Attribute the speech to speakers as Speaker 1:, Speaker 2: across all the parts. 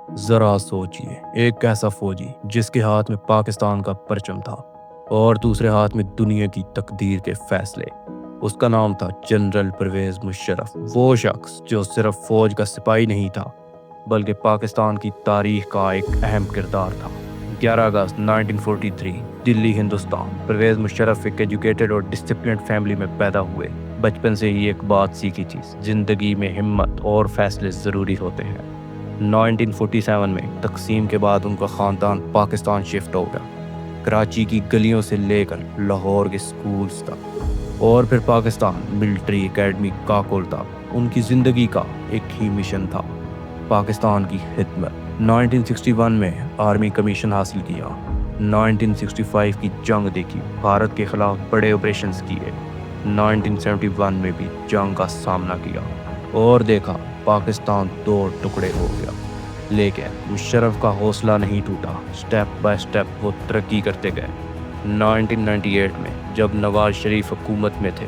Speaker 1: ذرا سوچیے، ایک ایسا فوجی جس کے ہاتھ میں پاکستان کا پرچم تھا اور دوسرے ہاتھ میں دنیا کی تقدیر کے فیصلے۔ اس کا نام تھا جنرل پرویز مشرف، وہ شخص جو صرف فوج کا سپاہی نہیں تھا بلکہ پاکستان کی تاریخ کا ایک اہم کردار تھا۔ 11 اگست 1943 دلی، ہندوستان۔ پرویز مشرف ایک ایجوکیٹڈ اور ڈسپلنڈ فیملی میں پیدا ہوئے۔ بچپن سے ہی ایک بات سیکھی تھی، زندگی میں ہمت اور فیصلے ضروری ہوتے ہیں۔ 1947 میں تقسیم کے بعد ان کا خاندان پاکستان شفٹ ہو گیا، کراچی کی گلیوں سے لے کر لاہور کے سکولز تک، اور پھر پاکستان ملٹری اکیڈمی کاکول تک۔ ان کی زندگی کا ایک ہی مشن تھا، پاکستان کی خدمت۔ 1961 میں آرمی کمیشن حاصل کیا، 1965 کی جنگ دیکھی، بھارت کے خلاف بڑے آپریشنز کیے، 1971 میں بھی جنگ کا سامنا کیا اور دیکھا پاکستان دو ٹکڑے ہو گیا، لیکن مشرف کا حوصلہ نہیں ٹوٹا۔ سٹیپ بائی سٹیپ وہ ترقی کرتے گئے۔ 1998 میں جب نواز شریف حکومت میں تھے،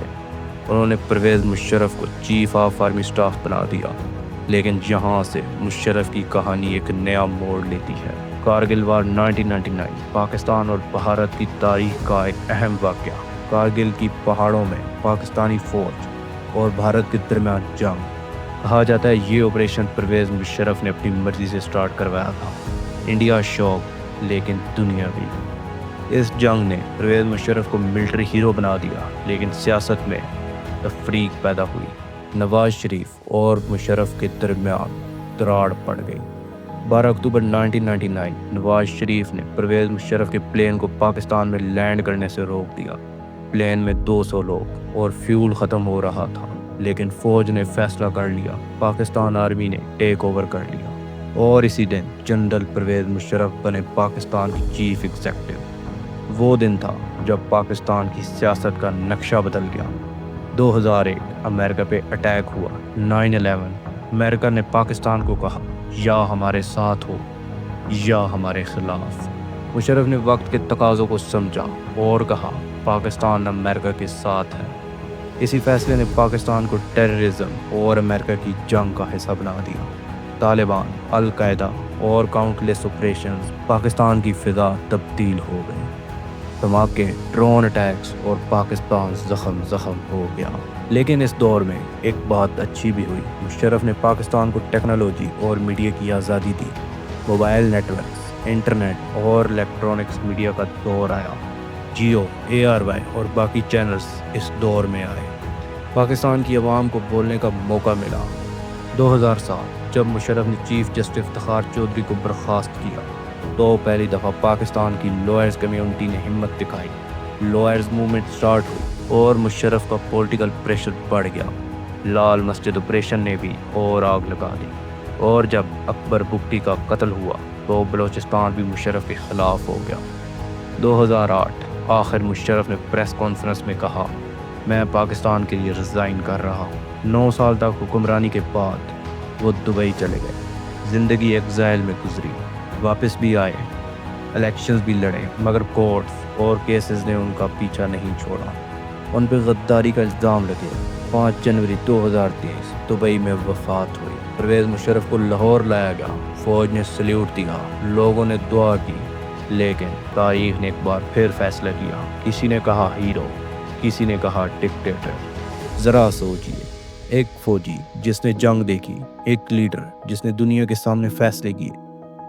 Speaker 1: انہوں نے پرویز مشرف کو چیف آف آرمی سٹاف بنا دیا، لیکن یہاں سے مشرف کی کہانی ایک نیا موڑ لیتی ہے۔ کارگل وار 1999 پاکستان اور بھارت کی تاریخ کا ایک اہم واقعہ۔ کارگل کی پہاڑوں میں پاکستانی فوج اور بھارت کے درمیان جنگ۔ کہا جاتا ہے یہ آپریشن پرویز مشرف نے اپنی مرضی سے سٹارٹ کروایا تھا۔ انڈیا شوق لیکن دنیا بھی۔ اس جنگ نے پرویز مشرف کو ملٹری ہیرو بنا دیا، لیکن سیاست میں تفریق پیدا ہوئی۔ نواز شریف اور مشرف کے درمیان دراڑ پڑ گئی۔ 12 اکتوبر 1999 نواز شریف نے پرویز مشرف کے پلین کو پاکستان میں لینڈ کرنے سے روک دیا۔ پلین میں 200 لوگ اور فیول ختم ہو رہا تھا، لیکن فوج نے فیصلہ کر لیا، پاکستان آرمی نے ٹیک اوور کر لیا، اور اسی دن جنرل پرویز مشرف بنے پاکستان کی چیف ایگزیکٹو۔ وہ دن تھا جب پاکستان کی سیاست کا نقشہ بدل گیا۔ 2001 امریکہ پہ اٹیک ہوا، 9/11۔ امریکہ نے پاکستان کو کہا یا ہمارے ساتھ ہو یا ہمارے خلاف۔ مشرف نے وقت کے تقاضوں کو سمجھا اور کہا پاکستان امریکہ کے ساتھ ہے۔ اسی فیصلے نے پاکستان کو ٹیررزم اور امریکہ کی جنگ کا حصہ بنا دیا۔ طالبان، القاعدہ اور کاؤنٹلیس آپریشنز، پاکستان کی فضا تبدیل ہو گئی۔ دھماکے، ڈرون اٹیکس اور پاکستان زخم ہو گیا۔ لیکن اس دور میں ایک بات اچھی بھی ہوئی، مشرف نے پاکستان کو ٹیکنالوجی اور میڈیا کی آزادی دی۔ موبائل نیٹ ورکس، انٹرنیٹ اور الیکٹرانکس میڈیا کا دور آیا۔ جیو، ARY اور باقی چینلز اس دور میں آئے۔ پاکستان کی عوام کو بولنے کا موقع ملا۔ 2007 جب مشرف نے چیف جسٹس افتخار چودھری کو برخاست کیا تو پہلی دفعہ پاکستان کی لوئرز کمیونٹی نے ہمت دکھائی۔ لوئرز موومنٹ سٹارٹ ہوئی اور مشرف کا پولیٹیکل پریشر بڑھ گیا۔ لال مسجد آپریشن نے بھی اور آگ لگا دی، اور جب اکبر بگٹی کا قتل ہوا تو بلوچستان بھی مشرف کے خلاف ہو گیا۔ 2008 آخر مشرف نے پریس کانفرنس میں کہا میں پاکستان کے لیے ریزائن کر رہا ہوں۔ 9 سال تک حکمرانی کے بعد وہ دبئی چلے گئے۔ زندگی ایگزائل میں گزری، واپس بھی آئے، الیکشنز بھی لڑے، مگر کورٹس اور کیسز نے ان کا پیچھا نہیں چھوڑا۔ ان پہ غداری کا الزام لگے۔ 5 جنوری 2023 دبئی میں وفات ہوئی۔ پرویز مشرف کو لاہور لایا گیا، فوج نے سلیوٹ دیا، لوگوں نے دعا کی، لیکن تاریخ نے ایک بار پھر فیصلہ کیا۔ کسی نے کہا ہیرو، کسی نے کہا ڈکٹیٹر۔ ذرا سوچیے، ایک فوجی جس نے جنگ دیکھی، ایک لیڈر جس نے دنیا کے سامنے فیصلے کیے،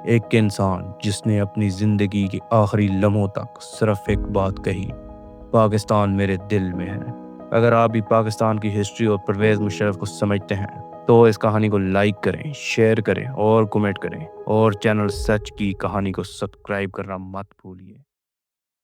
Speaker 1: ایک انسان جس نے اپنی زندگی کے آخری لمحوں تک صرف ایک بات کہی پاکستان میرے دل میں ہے۔ اگر آپ بھی پاکستان کی ہسٹری اور پرویز مشرف کو سمجھتے ہیں تو اس کہانی کو لائک کریں، شیئر کریں اور کمنٹ کریں، اور چینل سچ کی کہانی کو سبسکرائب کرنا مت بھولیے۔